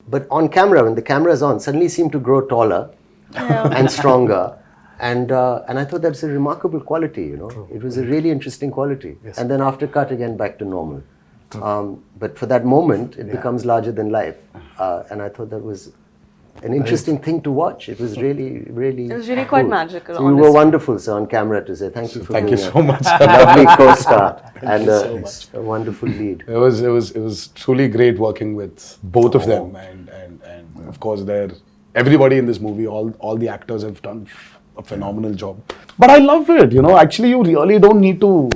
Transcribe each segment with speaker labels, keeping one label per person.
Speaker 1: But on camera, when the camera is on, suddenly seem to grow taller and stronger. And I thought that's a remarkable quality, you know. True. It was a really interesting quality. Yes. And then after cut, again, back to normal. But for that moment, it becomes larger than life. And I thought that was an interesting thing to watch. It was really, really
Speaker 2: It was really quite magical,
Speaker 1: so you were wonderful, sir, on camera to say thank you for
Speaker 3: Thank you
Speaker 1: being
Speaker 3: so much.
Speaker 1: a lovely co-star and
Speaker 3: so much.
Speaker 1: a wonderful lead.
Speaker 3: It was truly great working with both of them, and of course everybody in this movie, all the actors have done a phenomenal job. But I love it, you know. Actually, you really don't need to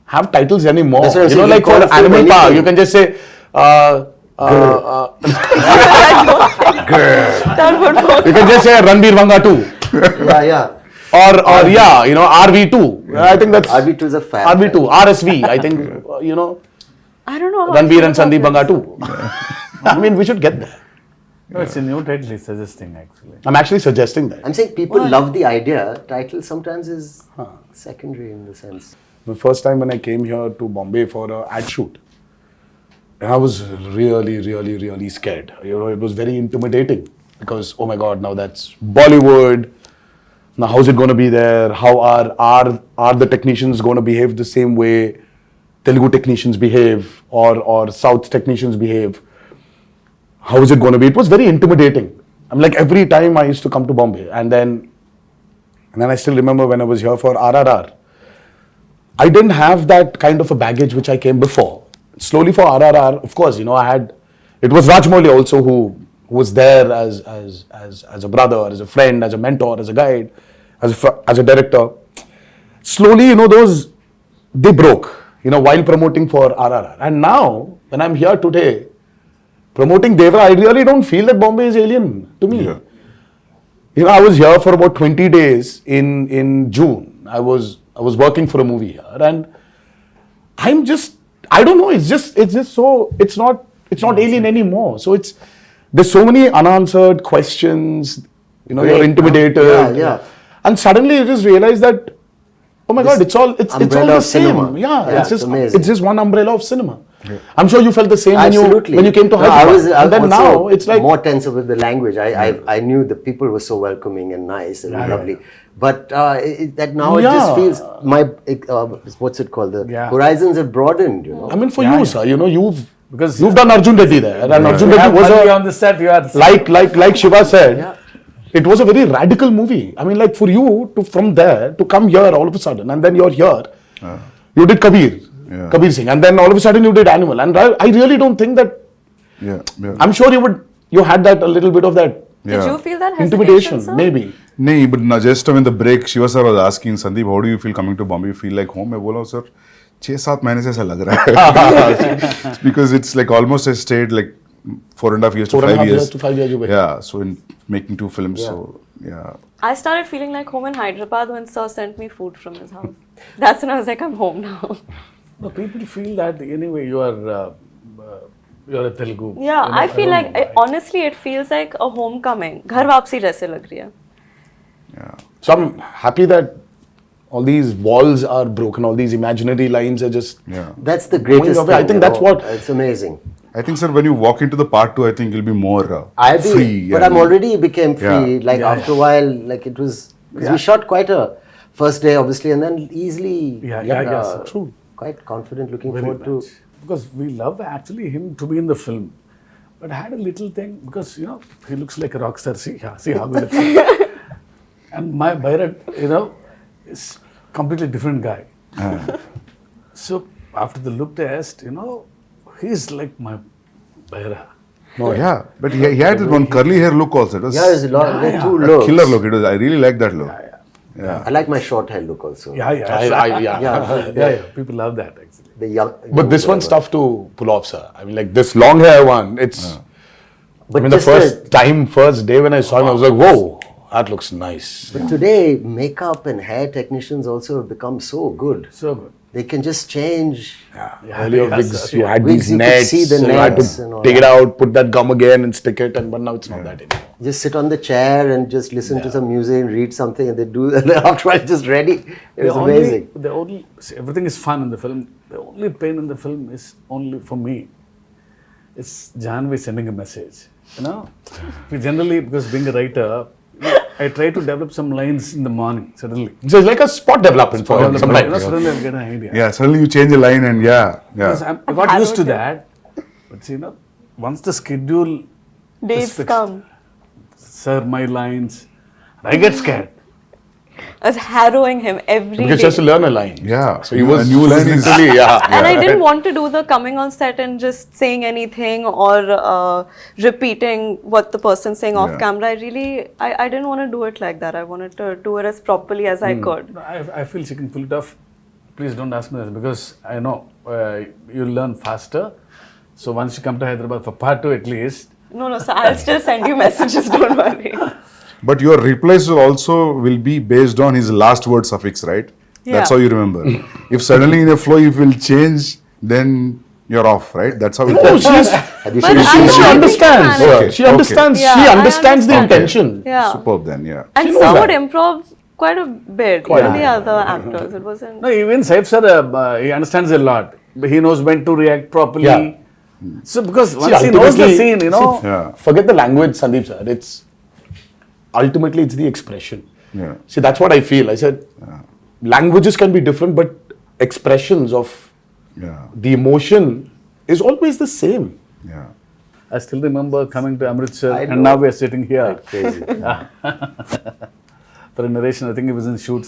Speaker 3: have titles anymore.
Speaker 1: That's what I'm
Speaker 3: you know,
Speaker 1: saying,
Speaker 3: like for Animal Power, you can just say. You can just say Ranbir Vanga 2.
Speaker 1: Yeah.
Speaker 3: Or yeah, you know, RV2. I think that's
Speaker 1: RV2 is a fab.
Speaker 3: RV2, RSV. I think you know.
Speaker 2: I don't know.
Speaker 3: Ranbir and Sandeep Vanga 2. I mean, we should get there.
Speaker 4: No, it's a new title he's suggesting actually.
Speaker 3: I'm actually suggesting that.
Speaker 1: I'm saying people love the idea. Title sometimes is secondary in the sense.
Speaker 3: The first time when I came here to Bombay for an ad shoot, I was really scared. You know, it was very intimidating because, oh my God, now that's Bollywood. Now how's it going to be there? How are the technicians going to behave the same way Telugu technicians behave or South technicians behave? How is it going to be? It was very intimidating. I'm like, every time I used to come to Bombay, and then I still remember when I was here for RRR, I didn't have that kind of a baggage which I came before. Slowly for RRR, of course, you know, it was Rajmouli also who was there as a brother, as a friend, as a mentor, as a guide, as a director. Slowly, you know, they broke, you know, while promoting for RRR. And now, when I'm here today, promoting Devra, I really don't feel that Bombay is alien to me. Yeah. You know, I was here for about 20 days in June. I was working for a movie here, and I don't know, it's just so, it's not alien anymore. So there's so many unanswered questions, you know, you're intimidated.
Speaker 1: Yeah.
Speaker 3: And suddenly you just realize that, oh my God, it's all the same.
Speaker 1: Cinema.
Speaker 3: Yeah,
Speaker 1: it's
Speaker 3: just one umbrella of cinema. Yeah. I'm sure you felt the same when you came to
Speaker 1: Hyderabad.
Speaker 3: And then now it's like
Speaker 1: more tense with the language. I knew the people were so welcoming and nice and lovely. But that now it just feels what's it called? The horizons have broadened. You know.
Speaker 3: I mean, for you, sir, you know, you've done Arjun Reddy there, and Arjun Reddy was
Speaker 4: on the set. You are
Speaker 3: like Shiva said. It was a very radical movie. I mean, like for you from there to come here all of a sudden, and then you're here. You did Kabir Singh, and then all of a sudden you did Animal, and I really don't think that. I'm sure you had that a little bit of that.
Speaker 2: Did you feel that
Speaker 3: intimidation?
Speaker 2: Sir?
Speaker 3: Maybe.
Speaker 5: No, but just in the break, Shiva sir was asking Sandeep, how do you feel coming to Bombay? You feel like home? I bola, sir, 6-7 months से ऐसा लग रहा है. Because it's like almost I stayed like 4.5 years to 5 years.
Speaker 3: 5 years.
Speaker 5: Yeah, so in making 2 films, so yeah.
Speaker 2: I started feeling like home in Hyderabad when Sir sent me food from his house. That's when I was like, I'm home now.
Speaker 4: No, people feel that anyway. You're a Telugu.
Speaker 2: Yeah, you know, I feel like honestly, it feels like a homecoming. घर वापसी जैसे लग रही है.
Speaker 5: Yeah.
Speaker 3: So I'm happy that all these walls are broken. All these imaginary lines are just.
Speaker 5: Yeah.
Speaker 1: That's the greatest thing.
Speaker 3: I think that's what.
Speaker 1: It's amazing.
Speaker 5: I think, sir, when you walk into the part 2, I think you'll be more free.
Speaker 1: But I'm already became free. Like after a while, like it was. We shot quite a first day, obviously, and then easily.
Speaker 3: True.
Speaker 1: Quite confident, looking
Speaker 4: Very
Speaker 1: forward
Speaker 4: much.
Speaker 1: to.
Speaker 4: Because we love actually him to be in the film, but I had a little thing because you know he looks like a rock star. See how good it is. And my Bhairab, you know, is completely different guy. So after the look test, you know, he's like my Bhairab.
Speaker 5: No, yeah, but he had one curly hair look also. It was
Speaker 1: there's a lot. There are two looks.
Speaker 5: Killer look. It was. I really like that look. Yeah.
Speaker 1: I like my short hair look also.
Speaker 4: Yeah. People love that actually.
Speaker 1: The young
Speaker 3: But this one's tough to pull off, sir. I mean, like this long hair one, it's.
Speaker 1: But
Speaker 3: I mean, the first day when I saw him, I was like, whoa, that looks nice.
Speaker 1: But today, makeup and hair technicians also have become so good.
Speaker 4: So good.
Speaker 1: They can just change.
Speaker 3: Earlier wigs, you had
Speaker 1: Wigs,
Speaker 3: these
Speaker 1: you could
Speaker 3: nets,
Speaker 1: see the
Speaker 3: you had
Speaker 1: nets
Speaker 3: to
Speaker 1: and all
Speaker 3: take it
Speaker 1: that.
Speaker 3: out, put that gum again and stick it, but now it's not that anymore.
Speaker 1: Just sit on the chair and just listen to some music and read something, and they do. And after it's just ready. It was amazing.
Speaker 4: Everything is fun in the film. The only pain in the film is only for me. It's Janvi sending a message. you know, we generally, because being a writer, I try to develop some lines in the morning, suddenly.
Speaker 3: So it's like a spot development for
Speaker 4: Develop,
Speaker 3: some
Speaker 4: you know,
Speaker 3: lines.
Speaker 4: suddenly I'll get an idea.
Speaker 5: Yeah, suddenly you change a line and
Speaker 4: Because
Speaker 5: yeah.
Speaker 4: I got used to that. But you know, once the schedule
Speaker 2: Dates
Speaker 4: fixed.
Speaker 2: come.
Speaker 4: Sir, my lines, I get scared.
Speaker 2: I was harrowing him every
Speaker 3: Because
Speaker 2: day.
Speaker 3: just to learn a line.
Speaker 5: Yeah.
Speaker 3: So he
Speaker 5: A
Speaker 3: was
Speaker 5: new line is-
Speaker 3: literally,
Speaker 2: And I didn't want to do the coming on set and just saying anything or repeating what the person's saying off
Speaker 5: Yeah.
Speaker 2: camera. I didn't want to do it like that. I wanted to do it as properly as I could.
Speaker 4: I feel she can pull it off. Please don't ask me this because I know you'll learn faster. So once you come to Hyderabad for part 2 at least,
Speaker 2: No, so I'll still send you messages, don't worry.
Speaker 5: But your replies also will be based on his last word suffix, right? That's
Speaker 2: Yeah.
Speaker 5: how you remember. If suddenly in a flow you will change, then you're off, right? That's how it
Speaker 3: Oh,
Speaker 5: goes.
Speaker 3: she's,
Speaker 1: Have you
Speaker 2: But
Speaker 1: seen
Speaker 2: I
Speaker 1: it?
Speaker 2: know,
Speaker 3: she
Speaker 2: I think
Speaker 3: understands.
Speaker 2: you
Speaker 5: manage.
Speaker 3: She
Speaker 5: Okay.
Speaker 3: understands.
Speaker 2: Yeah,
Speaker 3: She
Speaker 2: I
Speaker 3: understands the
Speaker 2: understand.
Speaker 3: intention.
Speaker 2: Yeah.
Speaker 5: Superb then, yeah.
Speaker 2: And
Speaker 3: She knows
Speaker 2: some
Speaker 3: that.
Speaker 2: would improv quite a bit, even the other actors. It wasn't.
Speaker 4: no, even Saif sir, he understands a lot. But he knows when to react properly.
Speaker 3: Yeah.
Speaker 4: So because
Speaker 3: See,
Speaker 4: once he knows the
Speaker 3: ultimately-
Speaker 4: scene, you know,
Speaker 5: Yeah.
Speaker 3: Forget the language, Sandeep sir. It's ultimately it's the expression.
Speaker 5: Yeah.
Speaker 3: See, that's what I feel. I said languages can be different, but expressions of
Speaker 5: Yeah.
Speaker 3: the emotion is always the same.
Speaker 5: Yeah.
Speaker 4: I still remember coming to Amritsar
Speaker 1: I
Speaker 4: and
Speaker 1: know.
Speaker 4: now we are sitting here
Speaker 1: Crazy.
Speaker 4: for a narration. I think it was in shoot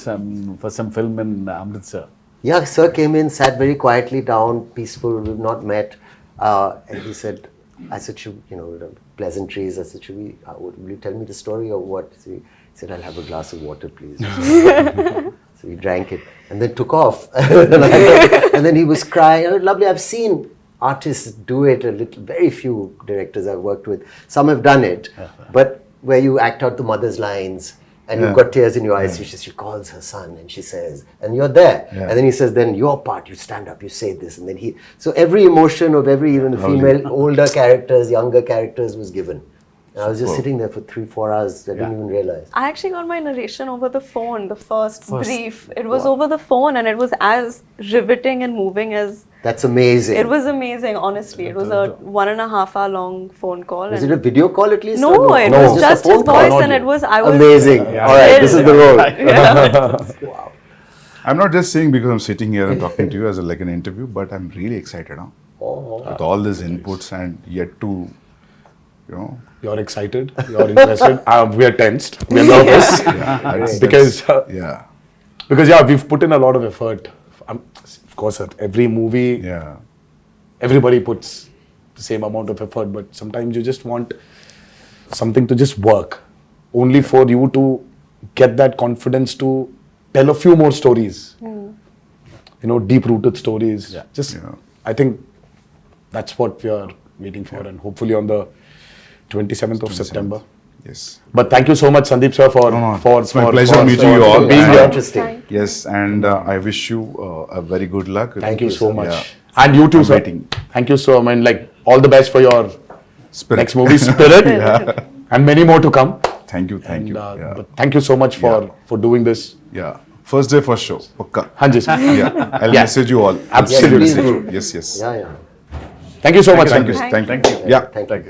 Speaker 4: for some film in Amritsar.
Speaker 1: Yeah, sir came in, sat very quietly down, peaceful. We've not met, and he said, "I said, pleasantries. I said, will you tell me the story or what?" So he said, "I'll have a glass of water, please." So we drank it and then took off. And then he was crying. "Oh, lovely. I've seen artists do it. Very few directors I've worked with. Some have done it, but where you act out the mother's lines." And you've got tears in your eyes. She calls her son and she says, and you're there.
Speaker 5: Yeah.
Speaker 1: And then he says, then your part, you stand up, you say this. And then so every emotion of every even female, older characters, younger characters was given. And I was just sitting there for 3-4 hours. I didn't even realize.
Speaker 2: I actually got my narration over the phone, the first brief. It was over the phone and it was as riveting and moving as.
Speaker 1: That's amazing.
Speaker 2: It was amazing, honestly. It was a 1.5 hour long phone call.
Speaker 1: Was
Speaker 2: and
Speaker 1: it a video call at least?
Speaker 2: No,
Speaker 1: or
Speaker 2: it
Speaker 1: No,
Speaker 2: was
Speaker 1: a
Speaker 2: just
Speaker 1: phone
Speaker 2: his
Speaker 1: call.
Speaker 2: voice and it was, I was.
Speaker 1: Amazing. All right, this is the role.
Speaker 5: I'm not just saying because I'm sitting here and talking to you as like an interview, but I'm really excited now. With all these inputs and yet to,
Speaker 3: You're excited. You're interested. We are tensed. We are nervous because we've put in a lot of effort. Of course, at every movie, everybody puts the same amount of effort, but sometimes you just want something to just work, only for you to get that confidence to tell a few more stories. Deep-rooted stories. I think that's what we are waiting for, and hopefully on the 27th of September.
Speaker 5: yes.
Speaker 3: But thank you so much, Sandeep sir, for
Speaker 5: It's my pleasure meeting you all.
Speaker 3: being
Speaker 5: And-
Speaker 3: here.
Speaker 1: Interesting.
Speaker 5: Yes, and I wish you a very good luck.
Speaker 3: Thank you so much.
Speaker 5: Yeah.
Speaker 3: And you too,
Speaker 5: I'm
Speaker 3: sir.
Speaker 5: waiting.
Speaker 3: Thank you so much. All the best for your
Speaker 5: Spirit.
Speaker 3: next movie, Spirit, and many more to come.
Speaker 5: Thank you, thank you.
Speaker 3: But thank you so much for doing this.
Speaker 5: Yeah. First day, first show. Pakka.
Speaker 3: Hanji, sir.
Speaker 5: Yeah. I'll
Speaker 3: Yeah.
Speaker 5: message you all.
Speaker 3: Absolutely.
Speaker 1: Yes, please do.
Speaker 5: Yes, yes.
Speaker 1: Yeah.
Speaker 3: Thank you so much,
Speaker 5: Thank you.
Speaker 3: Sandeep.
Speaker 5: Thank you.
Speaker 2: Thank you.
Speaker 5: Yeah.
Speaker 1: Thank you.